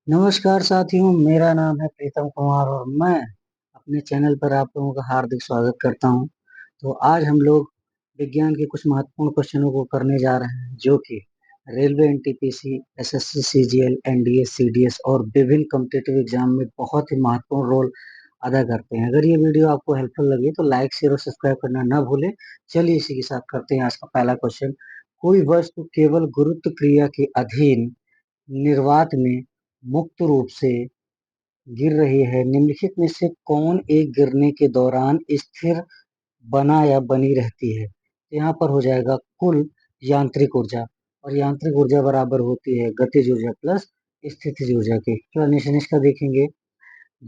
नमस्कार साथियों, मेरा नाम है प्रीतम कुमार और मैं अपने चैनल पर आप लोगों का हार्दिक स्वागत करता हूं। तो आज हम लोग विज्ञान के कुछ महत्वपूर्ण क्वेश्चनों को करने जा रहे हैं, जो कि railway, NTPC, SSC, CGL, NDA, CDS और विभिन्न कॉम्पिटिटिव एग्जाम में बहुत ही महत्वपूर्ण रोल अदा करते हैं। अगर ये वीडियो आपको हेल्पफुल लगे तो लाइक, शेयर और सब्सक्राइब करना ना भूलें। चलिए इसी के साथ करते हैं आज का पहला क्वेश्चन। कोई वस्तु केवल गुरुत्व क्रिया के अधीन निर्वात में मुक्त रूप से गिर रही है, निम्नलिखित में से कौन एक गिरने के दौरान स्थिर बना या बनी रहती है? तो यहाँ पर हो जाएगा कुल यांत्रिक ऊर्जा, और यांत्रिक ऊर्जा बराबर होती है गतिज ऊर्जा प्लस स्थितिज ऊर्जा के। एक्सप्लेनेशन इसका देखेंगे।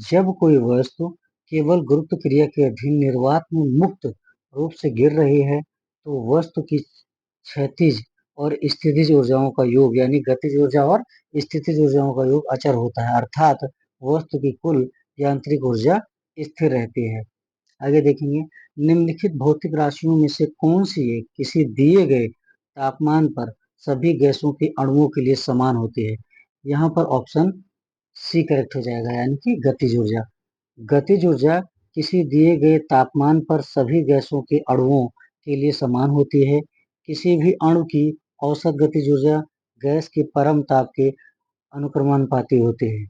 जब कोई वस्तु केवल गुरुत्व क्रिया के अधीन निर्वात में मुक्त रूप से गिर रही है, तो वस्तु की क्षैतिज और स्थितिज ऊर्जाओं का योग यानी गतिज ऊर्जा और स्थितिज ऊर्जाओं का योग अचर होता है, अर्थात वस्तु की कुल यांत्रिक ऊर्जा स्थिर रहती है। आगे देखेंगे, निम्नलिखित भौतिक राशियों में से कौन सी एक किसी दिए गए तापमान पर सभी गैसों के अणुओं के लिए समान होती है? यहाँ पर ऑप्शन सी करेक्ट हो जाएगा, यानी कि गतिज ऊर्जा। गतिज ऊर्जा किसी दिए गए तापमान पर सभी गैसों के अणुओं के लिए समान होती है। किसी भी अणु की औसत गतिज ऊर्जा गैस के परम ताप के अनुक्रमानुपाती होती है।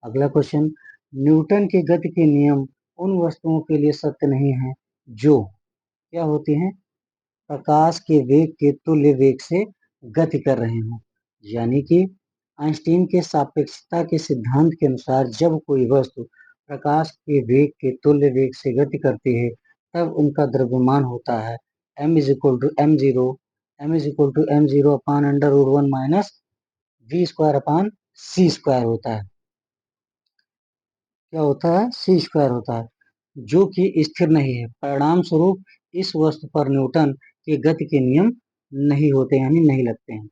अगला क्वेश्चन, न्यूटन के गति के नियम उन वस्तुओं के लिए सत्य नहीं है जो क्या होती हैं? प्रकाश के वेग के तुल्य वेग से गति कर रहे हों। यानी कि आइंस्टीन के सापेक्षता के सिद्धांत के अनुसार जब कोई वस्तु प्रकाश के वेग के तुल्य वेग से गति करती है, तब उनका द्रव्यमान होता है m is equal to M zero, m upon under root one minus V square upon C square होता है। क्या होता है? सी स्क्वायर होता है, जो कि स्थिर नहीं है। परिणाम स्वरूप इस वस्तु पर न्यूटन के गति के नियम नहीं होते, यानी नहीं लगते हैं।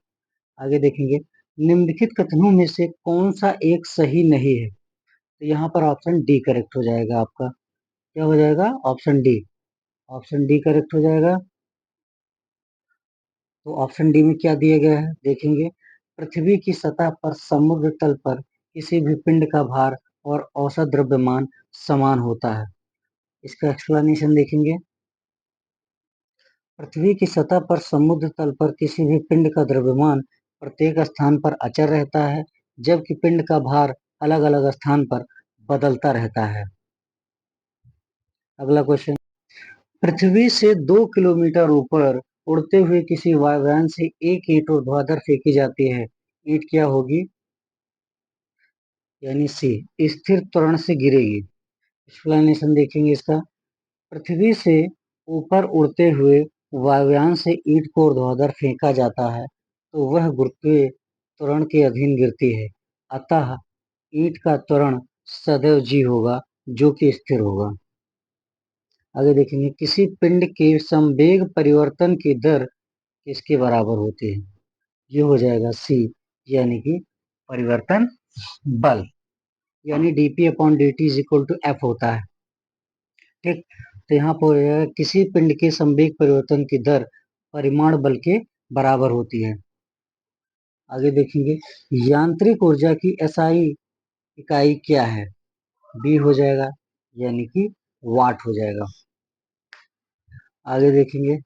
आगे देखेंगे, निम्नलिखित कथनों में से कौन सा एक सही नहीं है? तो यहाँ पर ऑप्शन डी करेक्ट हो जाएगा आपका। क्या हो जाएगा? Option D. Option D correct हो जाएगा। तो ऑप्शन डी में क्या दिया गया है देखेंगे। पृथ्वी की सतह पर समुद्र तल पर किसी भी पिंड का भार और औसत द्रव्यमान समान होता है। इसका एक्सप्लेनेशन देखेंगे। पृथ्वी की सतह पर समुद्र तल पर किसी भी पिंड का द्रव्यमान प्रत्येक स्थान पर अचर रहता है, जबकि पिंड का भार अलग अलग स्थान पर बदलता रहता है। अगला क्वेश्चन, पृथ्वी से 2 किलोमीटर ऊपर उड़ते हुए किसी वायुयान से एक ईंट ऊर्ध्वाधर फेंकी जाती है। ईंट क्या होगी? यानी सी, स्थिर त्वरण से गिरेगी। एक्सप्लेनेशन देखेंगे इसका। पृथ्वी से ऊपर उड़ते हुए वायुयान से ईंट को ऊर्ध्वाधर फेंका जाता है, तो वह गुरुत्वीय त्वरण के अधीन गिरती है। अतः ईंट का त्वरण सदैव जी होगा, जो कि स्थिर होगा। आगे देखेंगे, किसी पिंड के संवेग परिवर्तन की दर किसके बराबर होती है? ये हो जाएगा सी, यानी कि परिवर्तन बल, यानी dp upon dt is equal to F होता है। ठीक, तो यहाँ पर किसी पिंड के संवेग परिवर्तन की दर परिमाण बल के बराबर होती है। आगे देखेंगे, यांत्रिक ऊर्जा की एसआई इकाई क्या है? बी हो जाएगा, यानी कि वाट हो जाएगा। आगे देखेंगे,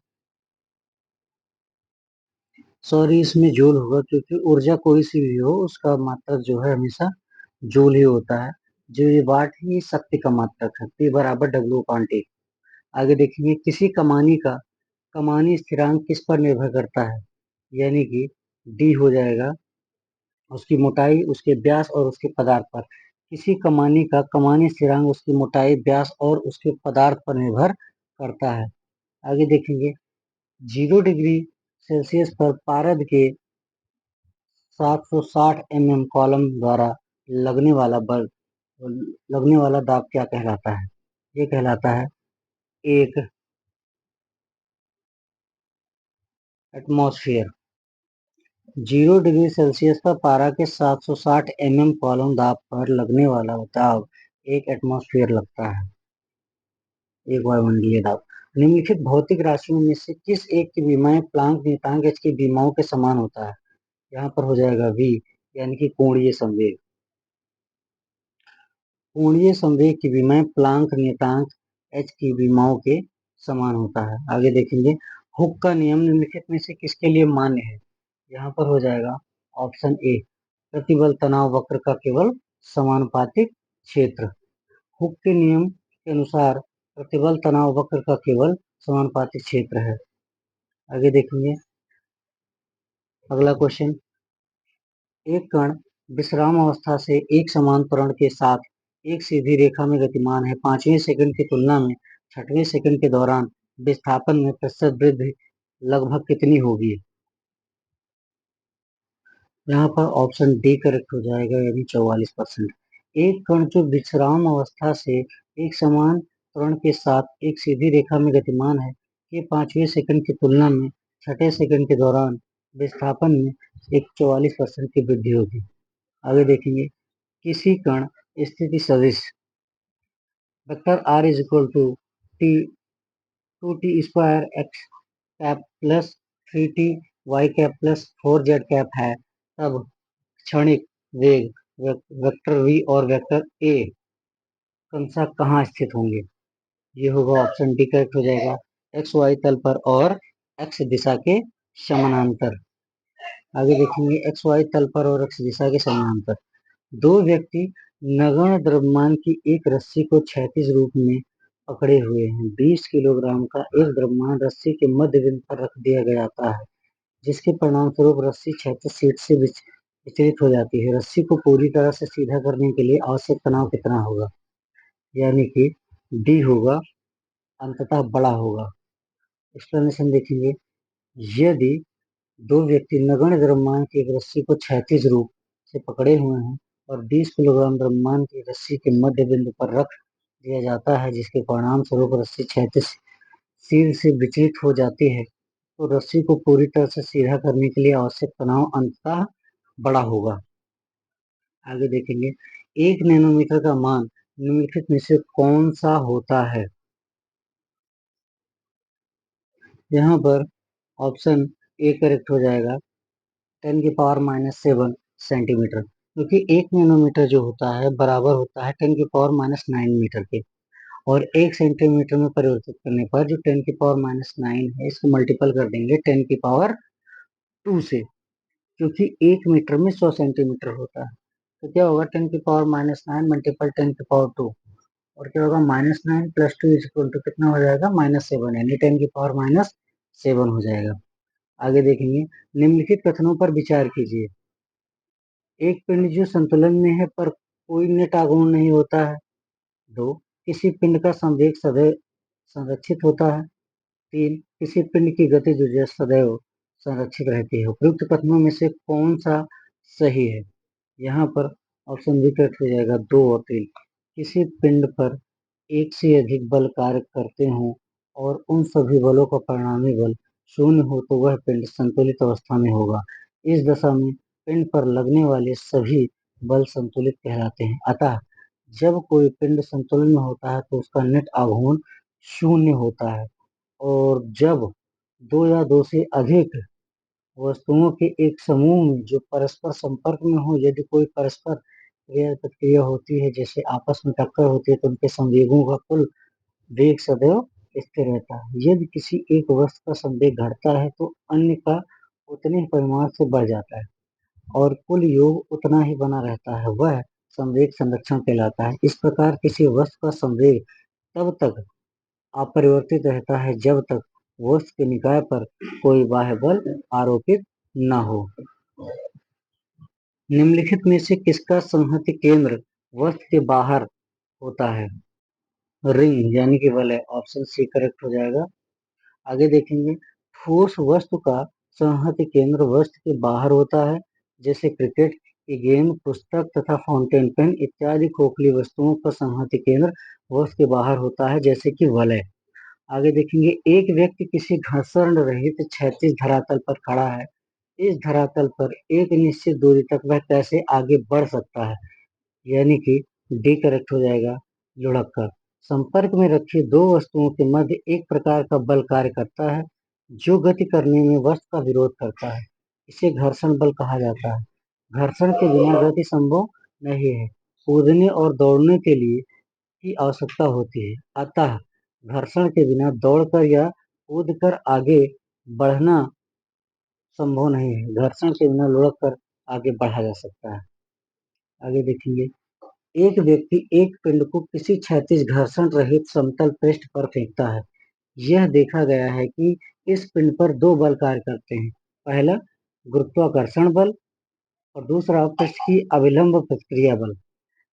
सॉरी इसमें जूल होगा, क्योंकि ऊर्जा कोई सी भी हो उसका मात्रक जो है हमेशा जूल ही होता है। जो ये वाट ही शक्ति का मात्रक है। P बराबर डब्ल्यू अपॉन टी। आगे देखेंगे, किसी कमानी का कमानी स्थिरांक किस पर निर्भर करता है? यानी कि डी हो जाएगा, उसकी मोटाई, उसके व्यास और उसके पदार्थ पर। किसी कमानी का कमानी स्थिरांक उसकी मोटाई, व्यास और उसके पदार्थ पर निर्भर करता है। आगे देखेंगे, 0 डिग्री सेल्सियस पर पारद के 760 कॉलम द्वारा लगने वाला बल, लगने वाला दाब क्या कहलाता है? ये कहलाता है एक एटमॉस्फेयर। 0 डिग्री सेल्सियस पर पारा के 760 कॉलम दाब पर लगने वाला दाब एक एटमॉस्फेयर लगता है, एक वायुमंडलीय दाब। निम्नलिखित भौतिक राशियों में से किस एक की विमाएं प्लांक नियतांक h की विमाओं के समान होता है? यहाँ पर हो जाएगा v, यानी कि कोणीय संवेग। कोणीय संवेग की विमय प्लांक नियतांक h की विमाओं के समान होता है। आगे देखेंगे, हुक का नियम निम्नलिखित में से किसके लिए मान्य है? यहाँ पर हो जाएगा ऑप्शन ए, प्रतिबल तनाव वक्र का केवल समानुपातिक क्षेत्र। हुक के नियम के अनुसार प्रतिबल तनाव वक्र का केवल समानुपातिक क्षेत्र है। आगे देखेंगे अगला क्वेश्चन, एक कण विश्राम अवस्था से एक समान त्वरण के साथ एक सीधी रेखा में गतिमान है। 5वें सेकंड की तुलना में 6वें सेकंड के दौरान विस्थापन में प्रतिशत वृद्धि लगभग कितनी होगी? यहाँ पर ऑप्शन डी करेक्ट हो जाएगा, यानी 44%। एक कण जो विश्राम अवस्था से एक समान त्वरण के साथ एक सीधी रेखा में गतिमान है, ये 5वें सेकंड की तुलना में 6वें सेकंड के दौरान विस्थापन में एक 44% की वृद्धि होगी। आगे देखेंगे, किसी कण स्थिति सदिश vector r is equal to T 2t square x cap plus 3t y cap plus 4z cap है, तब क्षणिक वेग वेक्टर v और वेक्टर a क्रमशः कहाँ स्थित होंगे? ये होगा ऑप्शन डी करेक्ट हो जाएगा, एक्स वाई तल पर और एक्स दिशा के समानांतर। आगे देखेंगे, एक्स वाई तल पर और एक्स दिशा के समानांतर दो व्यक्ति नगण्य द्रव्यमान की एक रस्सी को क्षैतिज रूप में पकड़े हुए हैं। 20 किलोग्राम का एक द्रव्यमान रस्सी के मध्य बिंदु पर रख दिया जाता है, जिसके परिणाम स्वरूप रस्सी क्षैतिज सीट से विचलित हो जाती है। रस्सी को पूरी तरह से सीधा करने के लिए आवश्यक तनाव कितना होगा? यानी कि डी होगा, अंततः बड़ा होगा। एक्सप्लेनेशन देखेंगे, यदि दो व्यक्ति नगण्य द्रव्यमान की एक रस्सी को क्षैतिज रूप से पकड़े हुए हैं और 20 किलोग्राम द्रव्यमान की रस्सी के मध्य बिंदु पर रख दिया जाता है, जिसके परिणाम स्वरूप रस्सी क्षैतिज सिर से विचलित हो जाती है, तो रस्सी को पूरी तरह से सीधा करने के लिए आवश्यक तनाव अंततः बड़ा होगा। आगे देखेंगे, 1 नैनोमीटर का मान निम्नलिखित में से कौन सा होता है? यहाँ पर ऑप्शन ए करेक्ट हो जाएगा, 10 की पावर -7 सेंटीमीटर, क्योंकि 1 नैनोमीटर जो होता है बराबर होता है 10 की पावर -9 मीटर के, और 1 सेंटीमीटर में परिवर्तित करने पर जो 10 की पावर -9 है, इसको मल्टीपल कर देंगे 10 की पावर 2 से, क्योंकि 1 मीटर में 100 सेंटीमीटर होता है। तो क्या होगा, 10 की पावर -9 मल्टीपल 10 की पावर 2, और क्या होगा, -9 + 2 इज इक्वल टू कितना हो जाएगा, -7, यानी 10 की पावर -7 हो जाएगा। आगे देखेंगे, निम्नलिखित कथनों पर विचार कीजिए। एक पिंड जो संतुलन में है पर कोई नेट आघूर्ण नहीं होता है। 2, किसी पिंड का संवेग सदैव संरक्षित होता है। 3, किसी पिंड की गतिज ऊर्जा सदैव संरक्षित रहती है। उपयुक्त कथनों में से कौन सा सही है? यहाँ पर ऑप्शन बी करेक्ट हो जाएगा, 2 और 3। किसी पिंड पर एक से अधिक बल कार्य करते हों और उन सभी बलों का परिणामी बल शून्य हो तो वह पिंड संतुलित अवस्था में होगा। इस दशा में पिंड पर लगने वाले सभी बल संतुलित कहलाते हैं। अतः जब कोई पिंड संतुलन में होता है तो उसका नेट आघूर्ण शून्य होता है, और जब 2 या 2 से अधिक वस्तुओं के एक समूह में जो परस्पर संपर्क में हो, यदि कोई परस्पर क्रिया प्रतिक्रिया होती है, जैसे आपस में टक्कर होती है, तो उनके संवेगों का कुल वेग सदैव स्थिर रहता है। यदि किसी एक वस्तु का संवेग घटता है तो अन्य का उतने ही परिमाण से बढ़ जाता है और कुल योग उतना ही बना रहता है, वह संवेग संरक्षण कहलाता है। इस प्रकार किसी वस्तु का संवेग तब तक अपरिवर्तित रहता है जब तक वस्तु के निकाय पर कोई बाह्य बल आरोपित न हो। निम्नलिखित में से किसका संहति केंद्र वस्तु के बाहर होता है? रिंग यानी कि वलय, ऑप्शन सी करेक्ट हो जाएगा। आगे देखेंगे, ठोस वस्तु का संहति केंद्र वस्तु के बाहर होता है, जैसे क्रिकेट की गेंद, पुस्तक तथा फाउंटेन पेन इत्यादि खोखली वस्तुओं का संहति केंद्र वस्तु के बाहर होता है, जैसे कि वलय। आगे देखेंगे, एक व्यक्ति किसी घर्षण रहित क्षैतिज धरातल पर खड़ा है। इस धरातल पर एक निश्चित दूरी तक वह कैसे आगे बढ़ सकता है? यानी कि डी करेक्ट हो जाएगा, लुढ़क कर। संपर्क में रखी दो वस्तुओं के मध्य एक प्रकार का बल कार्य करता है जो गति करने में वस्तु का विरोध करता है। इसे घर्षण बल कहा जाता है। घर्षण के बिना गति संभव नहीं है। कूदने और दौड़ने के लिए की आवश्यकता होती है, अतः घर्षण के बिना दौड़कर या कूदकर आगे बढ़ना संभव नहीं है। घर्षण के बिना लुढ़क कर आगे बढ़ा जा सकता है। आगे देखेंगे, एक व्यक्ति एक पिंड को किसी क्षैतिज घर्षण रहित समतल पृष्ठ पर फेंकता है। यह देखा गया है कि इस पिंड पर दो बल कार्य करते हैं, पहला गुरुत्वाकर्षण बल और दूसरा पृष्ठ की अभिलंब प्रतिक्रिया बल।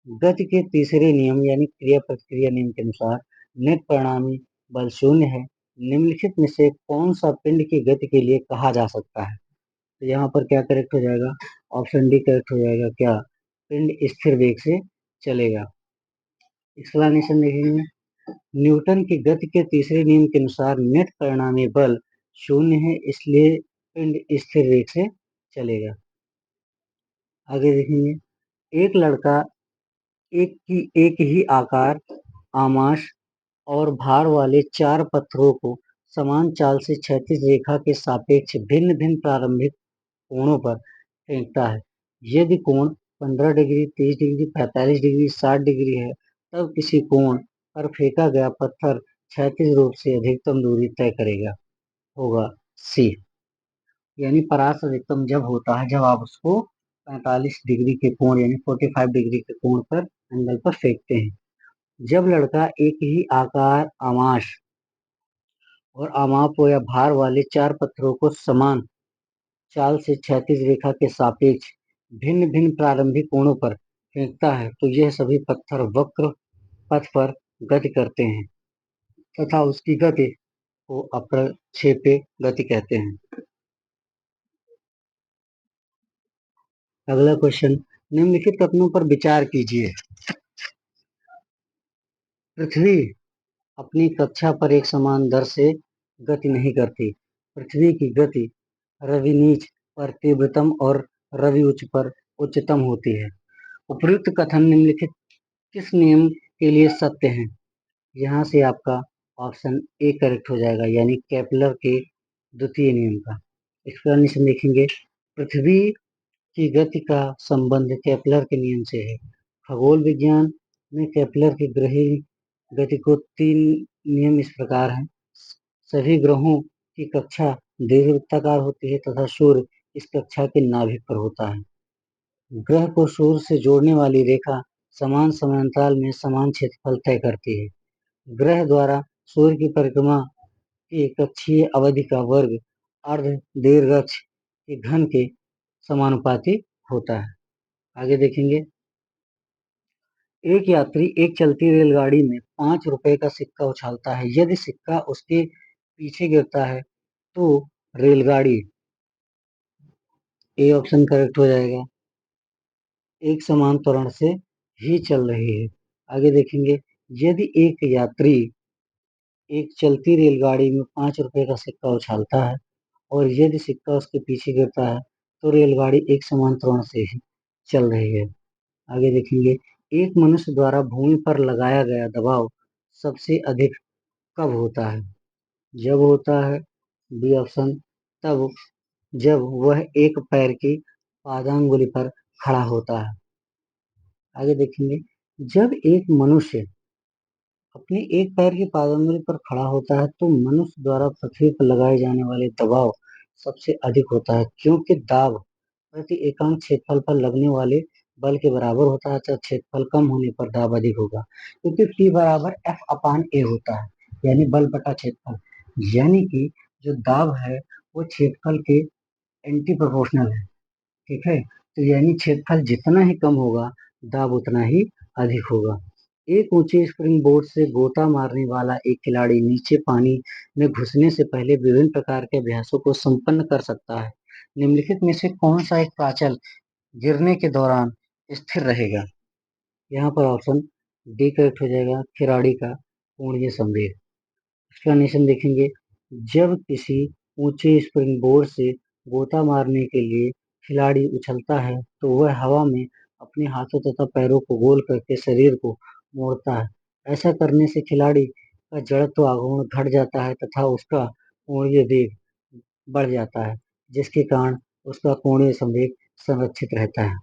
गति के तीसरे नियम यानी क्रिया प्रतिक्रिया नियम के अनुसार नेट परिणामी बल शून्य है। निम्नलिखित में से कौन सा पिंड की गति के लिए कहा जा सकता है? तो यहाँ पर क्या करेक्ट हो जाएगा? ऑप्शन डी करेक्ट हो जाएगा। क्या? पिंड स्थिर वेग से चलेगा। एक्सप्लेनेशन देखेंगे, न्यूटन की गति के तीसरे नियम के अनुसार नेट परिणामी बल शून्य है, इसलिए पिंड स्थिर वेग से चलेगा। आगे देखेंगे, एक लड़का एक ही आकार, आमाश और भार वाले चार पत्थरों को समान चाल से क्षैतिज रेखा के सापेक्ष भिन्न भिन्न प्रारंभिक कोणों पर फेंकता है। यदि कोण 15 डिग्री, 30 डिग्री, 45 डिग्री, 60 डिग्री है, तब किसी कोण पर फेंका गया पत्थर क्षैतिज रूप से अधिकतम दूरी तय करेगा। होगा सी। यानी परास अधिकतम जब होता है जब आप उसको 45 डिग्री के कोण यानी 45 डिग्री के कोण पर एंगल पर फेंकते हैं। जब लड़का एक ही आकार, आमाश और आमाप या भार वाले चार पत्थरों को समान चाल से क्षैतिज रेखा के सापेक्ष भिन्न भिन्न प्रारंभिक कोणों पर फेंकता है, तो यह सभी पत्थर वक्र पथ पर गति करते हैं तथा उसकी गति को अप्रक्षेप्य गति कहते हैं। अगला क्वेश्चन, निम्नलिखित कथनों पर विचार कीजिए। पृथ्वी अपनी कक्षा पर एक समान दर से गति नहीं करती। पृथ्वी की गति रवि नीच पर तीव्रतम और रवि उच्च पर उच्चतम होती है। उपयुक्त कथन निम्नलिखित किस नियम के लिए सत्य है? यहाँ से आपका ऑप्शन ए करेक्ट हो जाएगा, यानी केपलर के द्वितीय नियम का। एक्सप्लेनेशन देखेंगे, पृथ्वी की गति का संबंध केपलर के नियम से है। खगोल विज्ञान में केपलर की ग्रहीय गति को 3 नियम इस प्रकार हैं। सभी ग्रहों की कक्षा दीर्घवृत्ताकार होती है तथा सूर्य इस कक्षा के नाभिक पर होता है। ग्रह को सूर्य से जोड़ने वाली रेखा समान समयांतराल में समान क्षेत्रफल तय करती है। ग्रह द्वारा सूर्य की परिक्रमा की कक्षीय अवधि का वर्ग अर्ध दीर्घअक्ष के घन के समानुपाती होता है। आगे देखेंगे, एक यात्री एक चलती रेलगाड़ी में 5 रुपए का सिक्का उछालता है। यदि सिक्का उसके पीछे गिरता है तो रेलगाड़ी, ए ऑप्शन करेक्ट हो जाएगा, एक समान त्वरण से ही चल रही है। आगे देखेंगे, यदि एक यात्री एक चलती रेलगाड़ी में 5 रुपए का सिक्का उछालता है और यदि सिक्का उसके पीछे गिरता है तो रेलगाड़ी एक समान त्वरण से ही चल रही है। आगे देखेंगे, एक मनुष्य द्वारा भूमि पर लगाया गया दबाव सबसे अधिक कब होता है? जब होता है, बी ऑप्शन, तब जब वह एक पैर की पादांगुली पर खड़ा होता है। आगे देखेंगे, जब एक मनुष्य अपनी एक पैर की पादांगुली पर खड़ा होता है तो मनुष्य द्वारा पृथ्वी पर लगाए जाने वाले दबाव सबसे अधिक होता है, क्योंकि दाब प्रति एकांक क्षेत्रफल पर लगने वाले बल के बराबर होता है, तो क्षेत्रफल कम होने पर दाब अधिक होगा, क्योंकि P बराबर F/A होता है, यानी बल बटा क्षेत्रफल। यानी कि जो दाब है वो क्षेत्रफल के एंटी प्रोपोर्शनल है। ठीक है, तो यानी क्षेत्रफल जितना ही कम होगा दाब उतना ही अधिक होगा। एक ऊंचे स्प्रिंग बोर्ड से गोता मारने वाला एक खिलाड़ी नीचे पानी में घुसने से पहले विभिन्न प्रकार के अभ्यासों को संपन्न कर सकता है। निम्नलिखित में से कौन सा एक प्राचल गिरने के दौरान स्थिर रहेगा? यहाँ पर ऑप्शन डी करेक्ट हो जाएगा, खिलाड़ी का कोणीय संवेग। एक्सप्लेनेशन देखेंगे, जब किसी ऊंचे स्प्रिंग बोर्ड से गोता मारने के लिए खिलाड़ी उछलता है तो वह हवा में अपने हाथों तथा पैरों को गोल करके शरीर को मोड़ता है। ऐसा करने से खिलाड़ी का जड़त्व आघूर्ण घट जाता है तथा उसका कोणीय वेग बढ़ जाता है, जिसके कारण उसका कोणीय संवेग संरक्षित रहता है।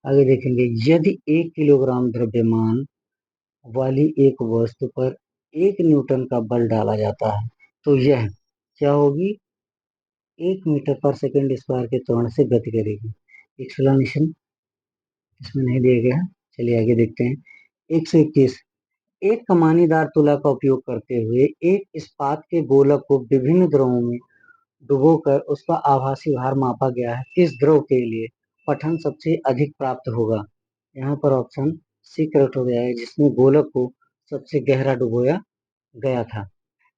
आगे देखेंगे, यदि 1 किलोग्राम द्रव्यमान वाली एक वस्तु पर 1 न्यूटन का बल डाला जाता है तो यह क्या होगी? 1 मीटर पर सेकेंड स्क्वायर के त्वरण से गति करेगी। एक्सप्लेनेशन इसमें नहीं दिया गया है, चलिए आगे देखते हैं। 121, एक कमानीदार तुला का उपयोग करते हुए एक इस्पात के गोलक को विभिन्न द्रवों में डुबोकर उसका आभासी भार मापा गया है। इस द्रव के लिए पठन सबसे अधिक प्राप्त होगा। यहाँ पर ऑप्शन सी करेक्ट हो गया है, जिसमें गोलक को सबसे गहरा डुबोया गया था।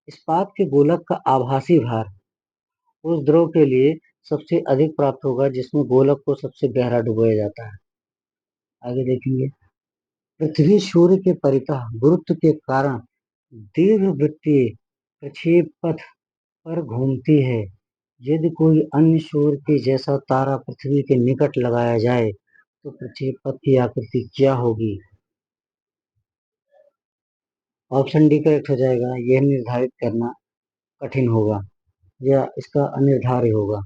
इस्पात के गोलक का आभासी भार उस द्रव के लिए सबसे अधिक प्राप्त होगा जिसमें गोलक को सबसे गहरा डुबोया जाता है। आगे देखेंगे, पृथ्वी सूर्य के परितः गुरुत्व के कारण दीर्घवृत्तीय प्रक्षेपपथ पर घूमती है। यदि कोई अन्य सूर्य के जैसा तारा पृथ्वी के निकट लगाया जाए तो प्रक्षेपपथ की आकृति क्या होगी? ऑप्शन डी करेक्ट हो जाएगा। यह निर्धारित करना कठिन होगा या इसका अनिर्धार्य होगा।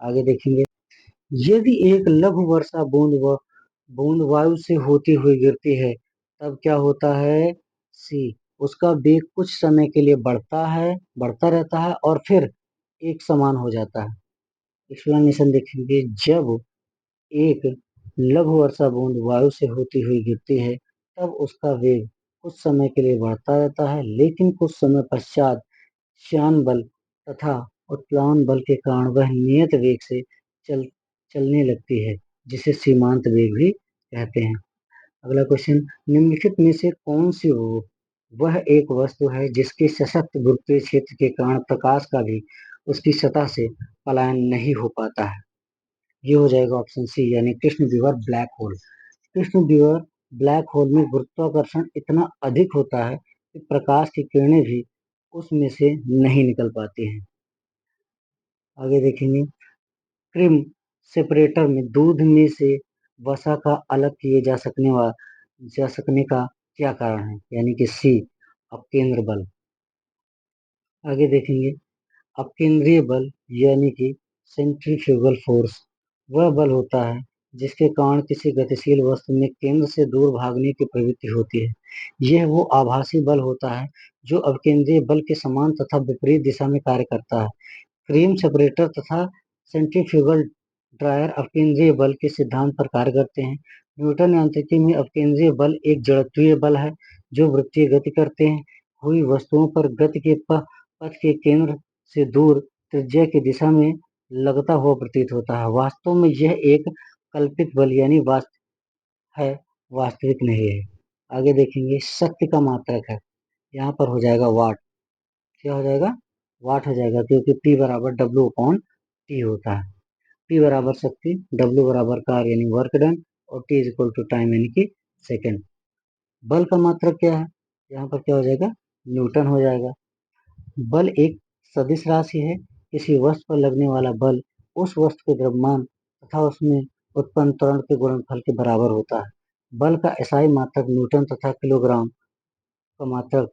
आगे देखेंगे, यदि एक लघु वर्षा बूंद वायु से होती हुई गिरती है तब क्या होता है? सी, उसका वेग कुछ समय के लिए बढ़ता रहता है और फिर एक समान हो जाता है। एक्सप्लेनेशन देखेंगे, जब एक लघु वर्षा बूंद वायु से होती हुई गिरती है तब उसका वेग कुछ समय के लिए बढ़ता रहता है, लेकिन कुछ समय पश्चात श्यान बल तथा उत्प्लावन बल के कारण वह नियत वेग से चलने लगती है, जिसे सीमांत वेग भी कहते हैं। अगला क्वेश्चन, निम्नलिखित में से कौन सी वह एक वस्तु है जिसके सशक्त गुरुत्वीय क्षेत्र के कारण प्रकाश का भी उसकी सतह से पलायन नहीं हो पाता है? ये हो जाएगा ऑप्शन सी, यानी कृष्ण विवर ब्लैक होल। कृष्ण विवर ब्लैक होल में गुरुत्वाकर्षण इतना अधिक होता है कि प्रकाश की किरणें भी उसमें से नहीं निकल पाती हैं। आगे देखेंगे, क्रीम सेपरेटर में दूध में से वसा का अलग किए जा सकने का क्या कारण है? यानी कि सी, अपकेंद्र बल। आगे देखेंगे, अपकेंद्रीय बल यानी कि सेंट्रीफ्यूगल फोर्स वह बल होता है जिसके कारण किसी गतिशील वस्तु में केंद्र से दूर भागने की प्रवृत्ति होती है। यह वो आभासी बल होता है जो अपकेंद्रीय बल के समान तथा विपरीत दिशा में कार्य करता है। क्रीम सेपरेटर तथा सेंट्रीफ्यूगल ड्रायर अपकेंद्रीय बल के सिद्धांत पर कार्य करते हैं। न्यूटन यांत्रिकी में अपकेंद्रीय बल एक जड़त्वीय बल है जो वृत्तीय गति करते हैं हुई वस्तुओं पर गति के पथ के केंद्र से दूर त्रिज्या की दिशा में लगता हुआ प्रतीत होता है। वास्तव में यह एक कल्पित बल यानी वास्तविक नहीं है। आगे देखेंगे, शक्ति का मात्रक है, यहाँ पर हो जाएगा वाट। क्या हो जाएगा? वाट हो जाएगा, क्योंकि P बराबर W/T होता है। P बराबर शक्ति, W बराबर कार्य यानी वर्क डन और T is equal to time यानी कि सेकेंड। बल का मात्रक क्या है? यहाँ पर क्या हो जाएगा? न्यूटन हो जाएगा। बल एक सदिश राशि है। किसी वस्तु पर लगने वाला बल उस वस्तु के द्रव्यमान तथा उसमें उत्पन्न त्वरण के गुणनफल के बराबर होता है। बल का एसआई मात्रक न्यूटन तथा किलोग्राम का मात्रक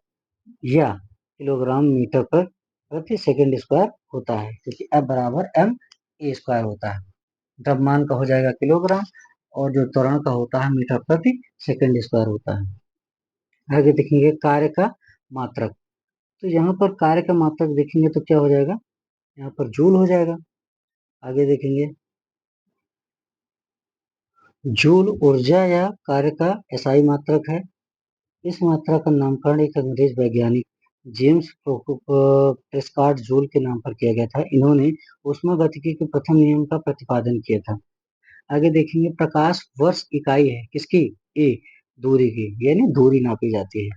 या किलोग्राम मीटर पर प्रति सेकेंड स्क्वायर होता है, क्योंकि F बराबर ma² होता है। द्रव्यमान का हो जाएगा किलोग्राम और जो त्वरण का होता है मीटर प्रति सेकेंड स्क्वायर होता है। आगे देखेंगे, कार्य का मात्रक। तो यहाँ पर कार्य का मात्रक देखेंगे तो क्या हो जाएगा? यहाँ पर जूल हो जाएगा। आगे देखेंगे, जूल ऊर्जा या कार्य का एसआई मात्रक है। इस मात्रा का नामकरण एक अंग्रेज वैज्ञानिक जेम्स प्रेस्कॉट जूल के नाम पर किया गया था। इन्होंने ऊष्मागतिकी के प्रथम नियम का प्रतिपादन किया था। आगे देखेंगे, प्रकाश वर्ष इकाई है किसकी? ए, दूरी की, यानी दूरी नापी जाती है।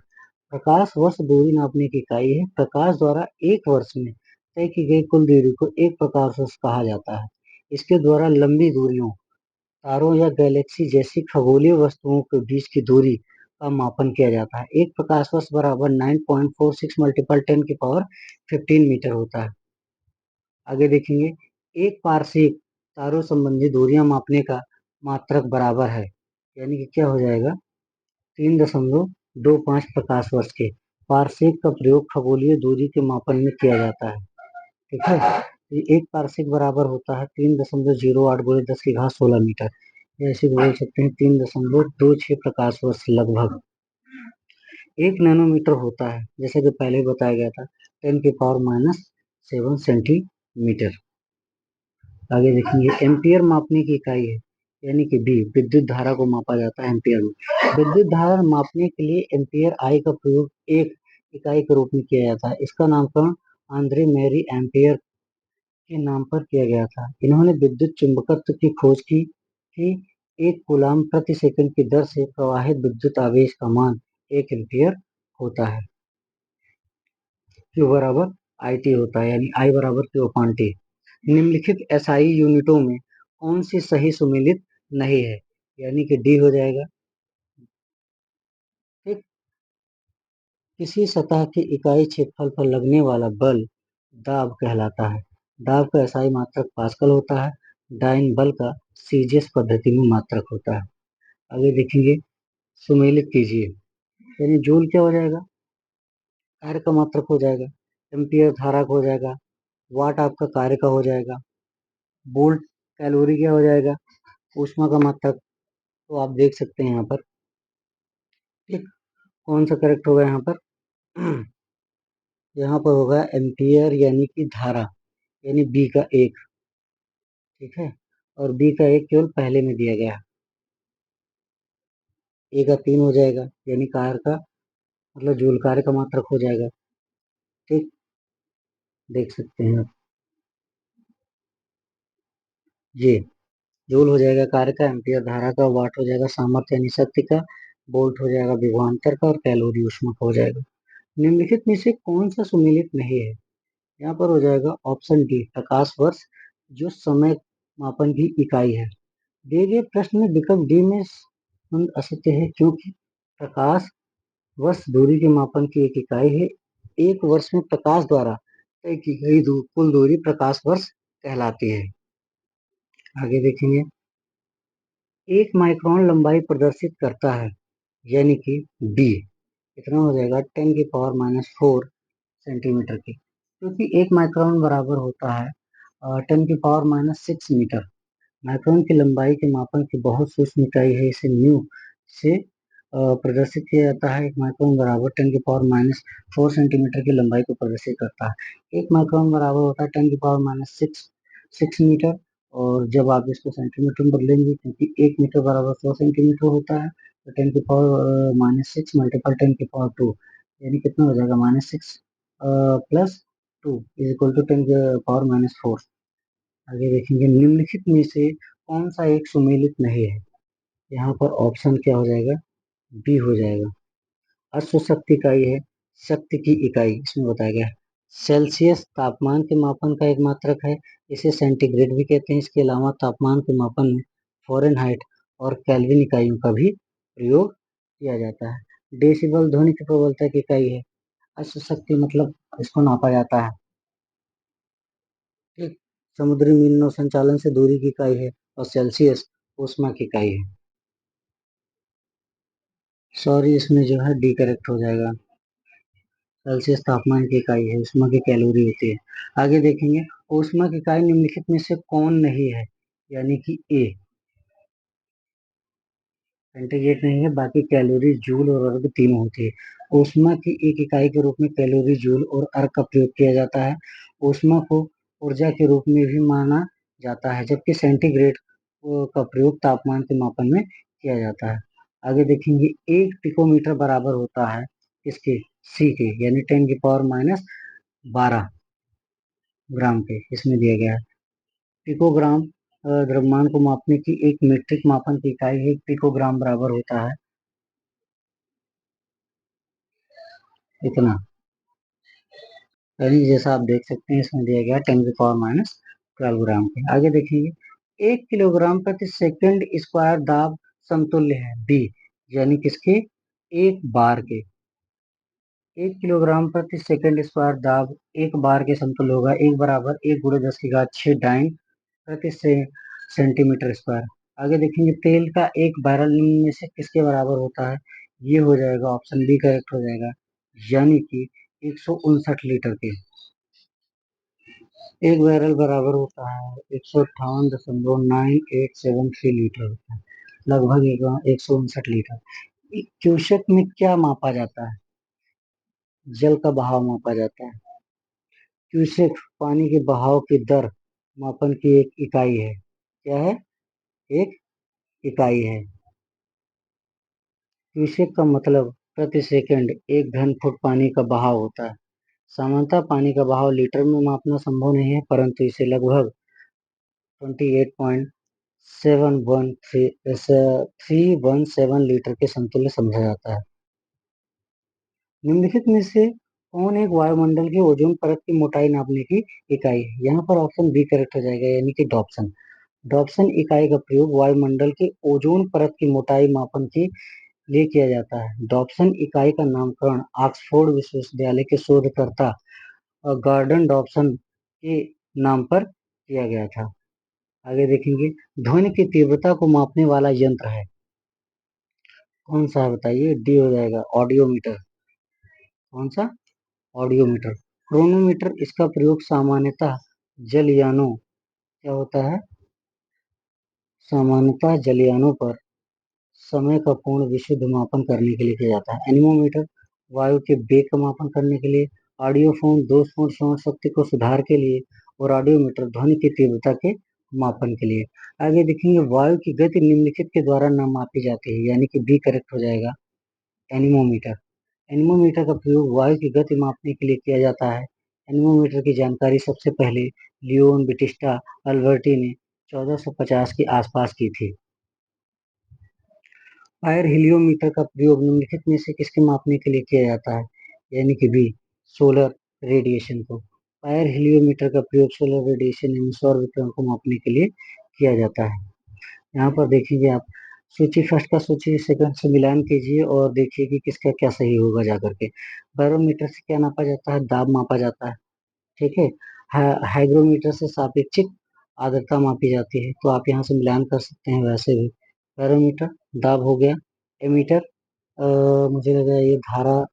प्रकाश वर्ष दूरी नापने की इकाई है। प्रकाश द्वारा एक वर्ष में तय की गई कुल दूरी को एक प्रकाश वर्ष कहा जाता है। इसके द्वारा लंबी दूरियों, तारों या गैलेक्सी जैसी खगोलीय वस्तुओं के बीच की दूरी का मापन किया जाता है। एक प्रकाश वर्ष बराबर 9.46 मल्टीपल 10⁻15 मीटर होता है। आगे देखेंगे, एक पारसीक तारों संबंधी दूरियां मापने का मात्रक बराबर है, यानी कि क्या हो जाएगा? 3.25 प्रकाश वर्ष के। पारसेक का प्रयोग खगोलीय दूरी के मापन में किया जाता है। ठीक है, एक पारसेक बराबर होता है 3.08 × 10⁻16 मीटर, या इसे बोल सकते हैं 3.26 प्रकाश वर्ष लगभग। 1 नैनोमीटर होता है, जैसे कि पहले बताया गया था, 10⁻⁷ सेंटीमीटर। आगे देखेंगे एम्पियर मापने की इकाई है, यानी कि बी, विद्युत धारा को मापा जाता है एम्पियर में। विद्युत धारा मापने के लिए एम्पियर आई का प्रयोग एक इकाई के रूप में किया जाता है। इसका नामकरण आंद्रे मैरी एम्पियर के नाम पर किया गया था। इन्होंने विद्युत चुंबकत्व की खोज की कि 1 कूलाम प्रति सेकंड की दर से प्रवाहित विद्युत आवेश का मान 1 एम्पियर होता है। Q बराबर IT होता है, यानी I बराबर Q अपॉन T। निम्नलिखित SI यूनिटों में कौन सी सही सुमेलित नहीं है, यानी कि डी हो जाएगा। ठीक, किसी सतह की इकाई क्षेत्रफल पर लगने वाला बल दाब कहलाता है। दाब का SI मात्रक पास्कल होता है। डाइन बल का सीजीएस पद्धति में मात्रक होता है। आगे देखेंगे, सुमेलित कीजिए, यानी जूल क्या हो जाएगा, कार्य का मात्रक हो जाएगा। एम्पियर धारा का हो जाएगा। वाट आपका कार्य का हो जाएगा। वोल्ट कैलोरी क्या हो जाएगा, ऊष्मा का मात्रक। तो आप देख सकते हैं यहाँ पर, ठीक, कौन सा करेक्ट होगा यहाँ पर यहाँ पर होगा एम्पियर यानी कि धारा, यानी बी का 1, ठीक है, और बी का 1 केवल पहले में दिया गया है। ए का 3 हो जाएगा, यानी कार्य का मतलब जूल कार्य का मात्रक हो जाएगा। ठीक, देख सकते हैं आप, ये जूल हो जाएगा कार्य का, एम्पियर धारा का, वाट हो जाएगा सामर्थ्य यानी शक्ति का, वोल्ट हो जाएगा विभवांतर का, और कैलोरी ऊष्मा का हो जाएगा। निम्नलिखित में से कौन सा सुमेलित नहीं है, यहाँ पर हो जाएगा ऑप्शन डी, प्रकाश वर्ष, जो समय मापन की इकाई है। दिए गए प्रश्न में विकल्प डी में असत्य है, क्योंकि प्रकाश वर्ष दूरी के मापन की एक इकाई है। एक वर्ष में प्रकाश द्वारा तय की गई कुल दूरी प्रकाश वर्ष कहलाती है। आगे देखेंगे, 1 माइक्रोन लंबाई प्रदर्शित करता है, यानी कि बी कितना हो जाएगा, 10⁻⁴ सेंटीमीटर की, क्योंकि 1 माइक्रोन बराबर होता है 10⁻⁶ मीटर। माइक्रोन की लंबाई के मापन की बहुत सूक्ष्म इकाई है, इसे न्यू से प्रदर्शित किया जाता है। 1 माइक्रोन बराबर 10⁻⁴ सेंटीमीटर की लंबाई को प्रदर्शित करता है। 1 माइक्रोन बराबर होता है 10⁻⁶ मीटर, और जब आप इसको सेंटीमीटर में बदलेंगे, क्योंकि 1 मीटर बराबर 100 सेंटीमीटर होता है, तो 10⁻⁻6 मल्टीपल 10⁻², यानी कितना हो जाएगा, -6 +2 इज इक्वल टू 10⁻⁴। आगे देखेंगे, निम्नलिखित में से कौन सा एक सुमेलित नहीं है, यहाँ पर ऑप्शन क्या हो जाएगा, बी हो जाएगा। अश्व शक्ति इकाई है, शक्ति की इकाई इसमें बताया गया है। सेल्सियस तापमान के मापन का एक मात्रक है, इसे सेंटीग्रेड भी कहते हैं। इसके अलावा तापमान के मापन में फ़ारेनहाइट और केल्विन इकाइयों का भी प्रयोग किया जाता है। डेसिबल ध्वनि की प्रबलता की इकाई है। अश्व शक्ति मतलब इसको नापा जाता है। ठीक, समुद्री मीन नौ संचालन से दूरी की इकाई है, और सेल्सियस ऊष्मा की इकाई है। सॉरी, इसमें जो है डी करेक्ट हो जाएगा। सेल्सियस तापमान की इकाई है, ऊष्मा की कैलोरी होती है। आगे देखेंगे, ऊष्मा की इकाई निम्नलिखित में से कौन नहीं है, यानी कि ए, सेंटीग्रेड नहीं है, बाकी कैलोरी, जूल और अर्ग तीनों होती है। ऊष्मा की एक इकाई के रूप में कैलोरी, जूल और अर्ग का प्रयोग किया जाता है। ऊष्मा को ऊर्जा के रूप में भी माना जाता है, जबकि सेंटीग्रेड का प्रयोग तापमान के मापन में किया जाता है। आगे देखेंगे, 1 पिकोमीटर बराबर होता है इसके, सी के, यानी 10⁻12 ग्राम के, इसमें दिया गया है। पिकोग्राम द्रव्यमान को मापने की एक मीट्रिक मापन की इकाई है। पिकोग्राम बराबर होता है इतना, यानी जैसा आप देख सकते हैं इसमें दिया गया 10⁻12 ग्राम के। आगे देखेंगे, 1 किलोग्राम प्रति सेकंड स्क्वायर दाब समतुल्य है बी, यानी किसके, एक बार के। 1 किलोग्राम प्रति सेकंड स्क्वायर दाब एक बार के समतुल्य होगा। एक बराबर 1 × 10⁶ डाइन प्रति सेंटीमीटर स्क्वायर। आगे देखेंगे, तेल का एक बैरल निम्न में से किसके बराबर होता है, ये हो जाएगा ऑप्शन बी करेक्ट हो जाएगा, यानी कि 159 लीटर के। एक बैरल बराबर होता है 158.9873 लीटर होता है। लगभग 159 लीटर। क्यूसेक में क्या मापा जाता है? जल का बहाव मापा जाता है। क्यूसेक पानी के बहाव की दर मापन की एक इकाई है। क्या है? एक इकाई है। क्यूसेक का मतलब प्रति सेकंड 1 घन फुट पानी का बहाव होता है। सामान्यतः पानी का बहाव लीटर में मापना संभव नहीं है, परंतु इसे लगभग 28.317 लीटर के समतुल्य समझा जाता है। निम्नलिखित में से कौन एक वायुमंडल के ओजोन परत की मोटाई नापने की इकाई है? यहाँ पर ऑप्शन बी करेक्ट हो जाएगा, यानी कि डॉप्सन। डॉप्सन इकाई का प्रयोग वायुमंडल के ओजोन परत की मोटाई मापन के लिए किया जाता है। डॉप्सन इकाई का नामकरण ऑक्सफोर्ड विश्वविद्यालय के शोधकर्ता गॉर्डन डॉप्सन के नाम पर किया गया था। आगे देखेंगे, ध्वनि की तीव्रता को मापने वाला यंत्र है। कौन सा है बताइए? डी हो जाएगा, ऑडियोमीटर। कौन सा? ऑडियोमीटर। क्रोनोमीटर, इसका प्रयोग सामान्यतः जलयानों क्या होता है? सामान्यतः जलयानों पर समय का पूर्ण विशुद्ध मापन करने के लिए किया जाता है। एनीमोमीटर वायु के वेग का मापन करने के लिए। ऑडियोफोन दोषपूर्ण श्रवण शक्ति को सुधार के लिए। और ऑडियोमीटर ध्वनि की तीव्रता के मापन के लिए। आगे देखेंगे, वायु की गति निम्नलिखित के द्वारा न मापी जाती है, यानी कि बी करेक्ट हो जाएगा, एनीमोमीटर। एनीमोमीटर का प्रयोग वायु की गति मापने के लिए किया जाता है। एनीमोमीटर की जानकारी सबसे पहले लियोन बैटिस्टा अल्बर्टी ने 1450 के आसपास की थी। फायर हिलियोमीटर का प्रयोग निम्नलिखित में से किसके मापने के लिए किया जाता है? यानी कि बी, सोलर रेडिएशन को। फायर हिलियोमीटर का प्रयोग सोलर रेडिएशन यानी सौर विकिरण को मापने के लिए किया जाता है। यहाँ पर देखेंगे आप, सूची फर्स्ट का सूची सेकंड से मिलान कीजिए और देखिए कि किसका क्या सही होगा जाकर के। बैरोमीटर से क्या नापा जाता है? दाब मापा जाता है। ठीक है। हाइग्रोमीटर से सापेक्षिक आर्द्रता मापी जाती है, तो आप यहाँ से मिलान कर सकते हैं। वैसे भी बैरोमीटर दाब हो गया। एमीटर मुझे लगा ये धारा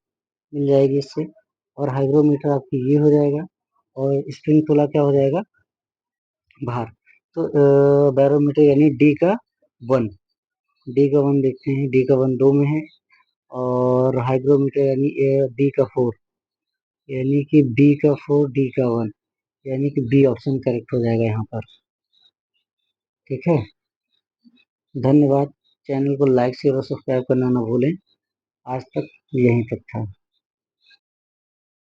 मिल जाएगी इससे। और हाइग्रोमीटर आपकी ये हो जाएगा। और स्प्रिंग तोला क्या हो जाएगा? भार। तो बैरोमीटर यानी डी का 1। डी का 1 देखते हैं, डी का 1 2 में है। और हाइग्रोमीटर यानी डी का 4, यानी कि बी का 4 डी का 1, यानी कि बी ऑप्शन करेक्ट हो जाएगा यहाँ पर। ठीक है, धन्यवाद। चैनल को लाइक शेयर और सब्सक्राइब करना ना भूलें। आज तक यहीं तक था।